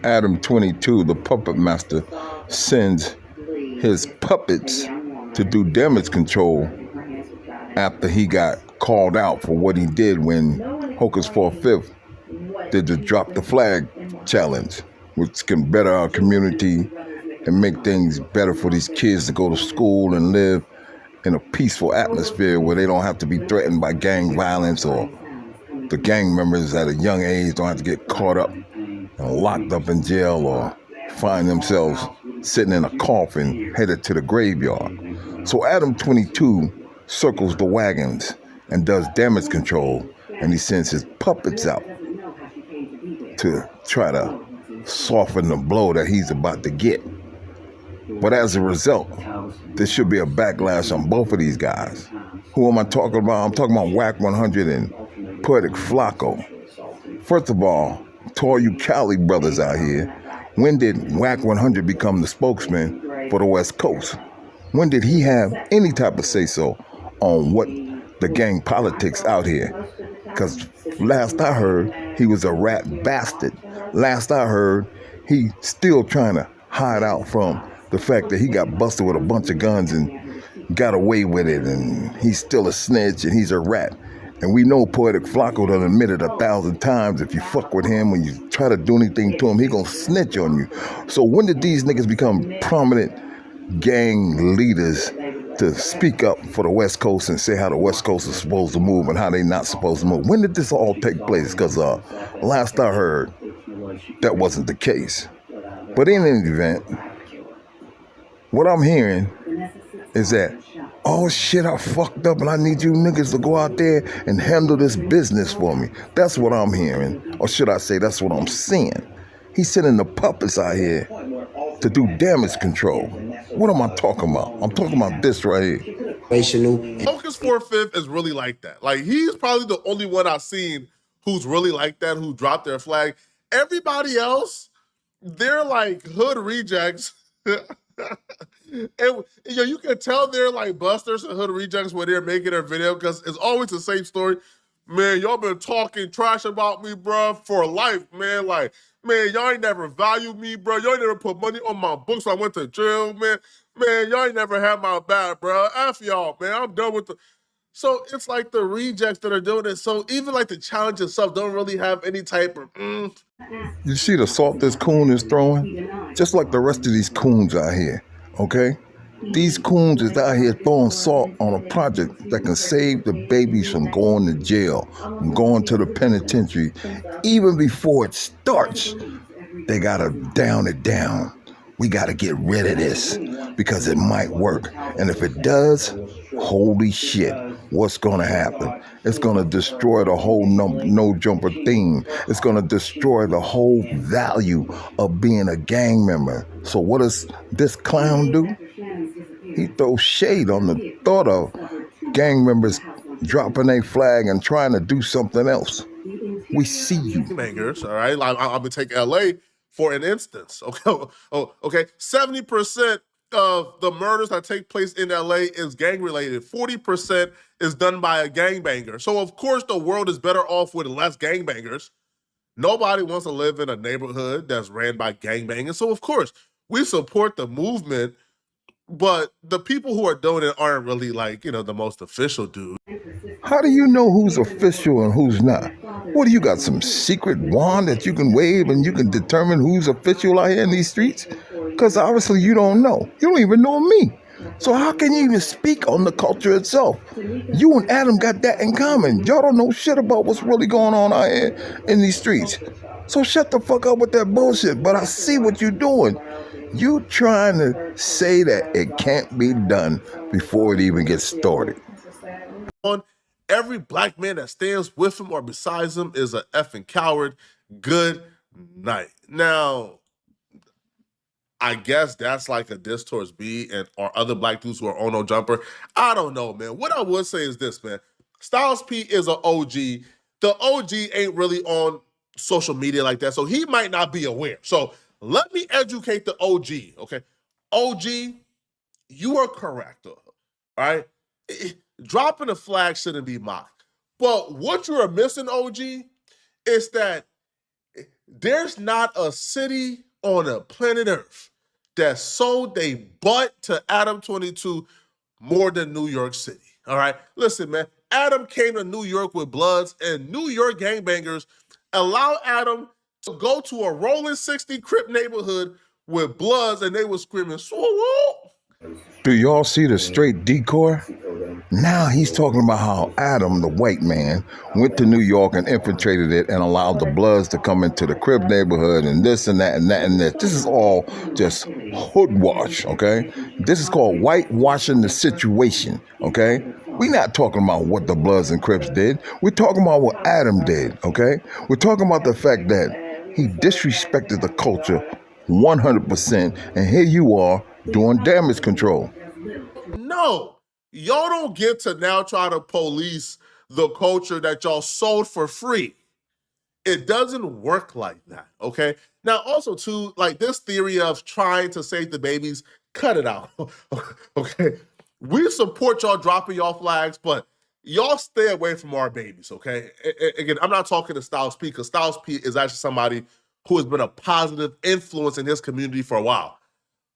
Adam 22, the puppet master, sends his puppets to do damage control after he got called out for what he did when Hocus for Fifth did the Drop the Flag challenge, which can better our community and make things better for these kids to go to school and live in a peaceful atmosphere where they don't have to be threatened by gang violence, or the gang members at a young age don't have to get caught up and locked up in jail or find themselves sitting in a coffin headed to the graveyard. So Adam 22 circles the wagons and does damage control, and he sends his puppets out to try to soften the blow that he's about to get. But as a result, there should be a backlash on both of these guys. Who am I talking about? I'm talking about Wack 100 and Poetik Flakko. First of all, to all you Cali brothers out here, when did Wack 100 become the spokesman for the West Coast? When did he have any type of say-so on what the gang politics out here? Because last I heard, he was a rat bastard. Last I heard, he still trying to hide out from the fact that he got busted with a bunch of guns and got away with it, and he's still a snitch and he's a rat. And we know Poetik Flakko done admitted 1,000 times if you fuck with him, when you try to do anything to him, he gonna snitch on you. So when did these niggas become prominent gang leaders to speak up for the West Coast and say how the West Coast is supposed to move and how they not supposed to move? When did this all take place? Because last I heard, that wasn't the case. But in any event, what I'm hearing is that, oh shit, I fucked up and I need you niggas to go out there and handle this business for me. That's what I'm hearing. Or should I say, that's what I'm seeing. He's sending the puppets out here to do damage control. What am I talking about? I'm talking about this right here. Hocus for Fifth is really like that. Like, he's probably the only one I've seen who's really like that, who dropped their flag. Everybody else, they're like hood rejects. And you can tell they're like busters and hood rejects when they're making their video, because it's always the same story. Man, y'all been talking trash about me, bro, for life, man. Like, man, y'all ain't never valued me, bro. Y'all ain't never put money on my books when I went to jail, man. Man, y'all ain't never had my back, bro. F y'all, man. I'm done with the... So it's like the rejects that are doing it. So even like the challenge itself don't really have any type of... You see the salt this coon is throwing? Just like the rest of these coons out here, okay? These coons is out here throwing salt on a project that can save the babies from going to jail, from going to the penitentiary. Even before it starts, they gotta down it down. We gotta get rid of this because it might work. And if it does, holy shit, what's gonna happen? It's gonna destroy the whole no jumper theme. It's gonna destroy the whole value of being a gang member. So what does this clown do? He throws shade on the thought of gang members dropping a flag and trying to do something else. We see you. Bangers, all right? I'm gonna take LA for an instance. Okay. 70% of the murders that take place in LA is gang related. 40% is done by a gangbanger. So of course the world is better off with less gangbangers. Nobody wants to live in a neighborhood that's ran by gangbangers. So of course we support the movement, but the people who are doing it aren't really like, the most official dude. How do you know who's official and who's not? What do you got, some secret wand that you can wave and you can determine who's official out here in these streets? Because obviously you don't know. You don't even know me. So how can you even speak on the culture itself? You and Adam got that in common. Y'all don't know shit about what's really going on out here in these streets. So shut the fuck up with that bullshit. But I see what you're doing. You trying to say that it can't be done before it even gets started. Every black man that stands with him or besides him is an effing coward. Good night. Now, I guess that's like a diss towards B and or other black dudes who are on no jumper. I don't know, man. What I would say is this, man. Styles P is an OG. The OG ain't really on social media like that, so he might not be aware. So let me educate the OG, okay? OG, you are correct, all right? Dropping a flag shouldn't be mocked. But what you are missing, OG, is that There's not a city on the planet Earth that sold they butt to Adam 22 more than New York City. All right. Listen, man. Adam came to New York with Bloods, and New York gangbangers allowed Adam to go to a rolling 60 Crip neighborhood with Bloods, and they were screaming, "Swoo!" Do y'all see the straight decoy? Now he's talking about how Adam, the white man, went to New York and infiltrated it and allowed the Bloods to come into the Crip neighborhood and this and that and that and this. This is all just hoodwash, okay? This is called whitewashing the situation, okay? We're not talking about what the Bloods and Crips did. We're talking about what Adam did, okay? We're talking about the fact that he disrespected the culture 100%, and here you are doing damage control. No, y'all don't get to now try to police the culture that y'all sold for free. It doesn't work like that, okay? Now, also, too, like this theory of trying to save the babies, cut it out, okay? We support y'all dropping y'all flags, but y'all stay away from our babies, okay? Again, I'm not talking to Styles P, because Styles P is actually somebody who has been a positive influence in his community for a while.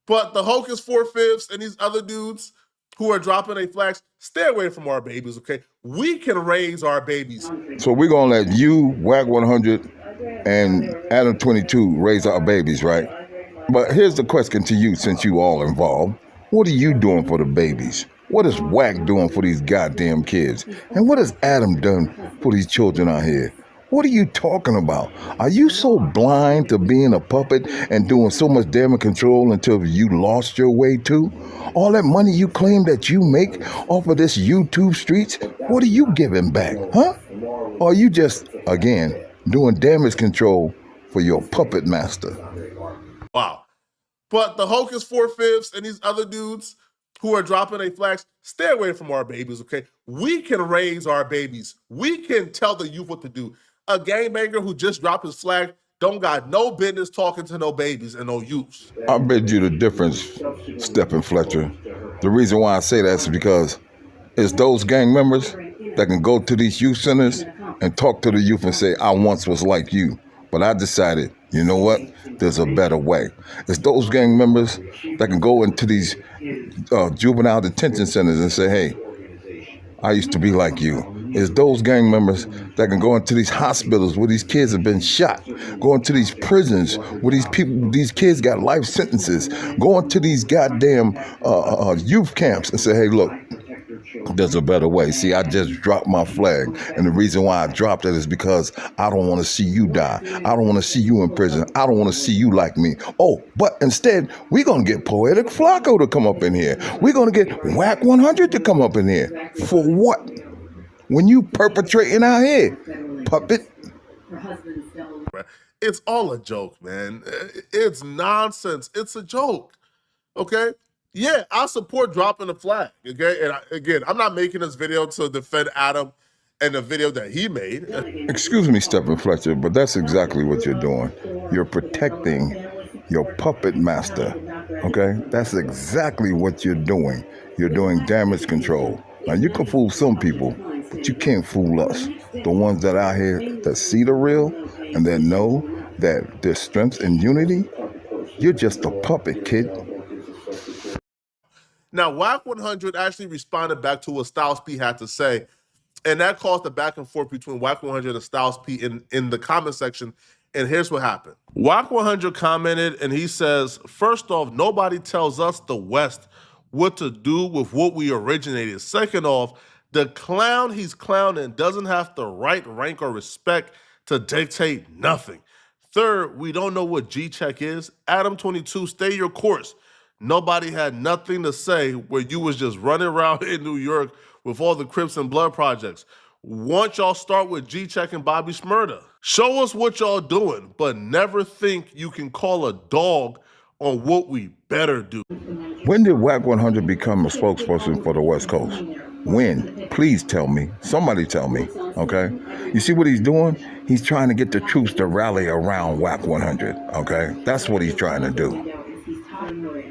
But the Hocus 4/5 and these other dudes who are dropping their flags, stay away from our babies, okay? We can raise our babies. So we're going to let you, Wack 100, and Adam 22 raise our babies, right? But here's the question to you, since you all involved. What are you doing for the babies? What is Wack doing for these goddamn kids? And what has Adam done for these children out here? What are you talking about? Are you so blind to being a puppet and doing so much damage control until you lost your way too? All that money you claim that you make off of this YouTube streets, what are you giving back, huh? Or are you just, again, doing damage control for your puppet master? Wow. But the Hocus 4/5 and these other dudes who are dropping their flags, stay away from our babies, okay? We can raise our babies. We can tell the youth what to do. A gangbanger who just dropped his flag don't got no business talking to no babies and no youths. I bet you the difference, Stephen Fletcher. The reason why I say that is because it's those gang members that can go to these youth centers and talk to the youth and say, I once was like you, but I decided, you know what? There's a better way. It's those gang members that can go into these juvenile detention centers and say, hey, I used to be like you. It's those gang members that can go into these hospitals where these kids have been shot, go into these prisons where these kids got life sentences, go into these goddamn youth camps and say, hey, look, there's a better way. See, I just dropped my flag. And the reason why I dropped it is because I don't want to see you die. I don't want to see you in prison. I don't want to see you like me. Oh, but instead, we're going to get Poetik Flakko to come up in here. We're going to get Wack 100 to come up in here. For what? When you perpetrating out here, puppet. It's all a joke, man. It's nonsense. It's a joke, okay? Yeah, I support dropping the flag, okay? And again, I'm not making this video to defend Adam and the video that he made. Excuse me, Stephen Fletcher, but that's exactly what you're doing. You're protecting your puppet master, okay? That's exactly what you're doing. You're doing damage control. Now, you can fool some people, but you can't fool us. The ones that are out here that see the real and that know that there's strength in unity, you're just a puppet, kid. Now, Wack 100 actually responded back to what Styles P had to say, and that caused a back and forth between Wack 100 and Styles P in the comment section, and here's what happened. Wack 100 commented, and he says, first off, nobody tells us, the West, what to do with what we originated. Second off, the clown he's clowning doesn't have the right rank or respect to dictate nothing. Third, we don't know what G-check is. Adam 22, stay your course. Nobody had nothing to say where you was just running around in New York with all the Crips and Blood projects. Once y'all start with G-check and Bobby Shmurda, show us what y'all doing, but never think you can call a dog on what we better do. When did Wack 100 become a spokesperson for the West Coast? When? Please tell me. Somebody tell me, okay? You see what he's doing? He's trying to get the troops to rally around Wack 100, okay? That's what he's trying to do.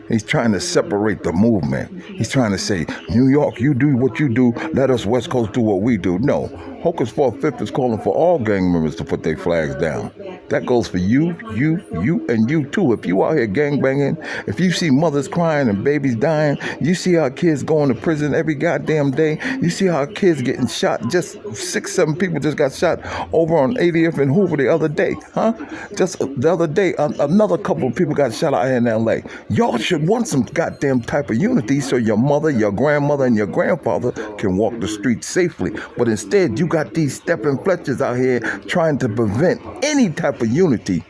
He's trying to separate the movement. He's trying to say, New York, you do what you do, let us West Coast do what we do. No, Hocus 4/5 is calling for all gang members to put their flags down. That goes for you, and you too. If you out here gangbanging, if you see mothers crying and babies dying, you see our kids going to prison every goddamn day, you see our kids getting shot, just 6-7 people just got shot over on 80th and Hoover the other day, huh? Just the other day, another couple of people got shot out here in LA. Y'all should want some goddamn type of unity so your mother, your grandmother, and your grandfather can walk the streets safely. But instead, you got these Stephen Fletchers out here trying to prevent any type of unity.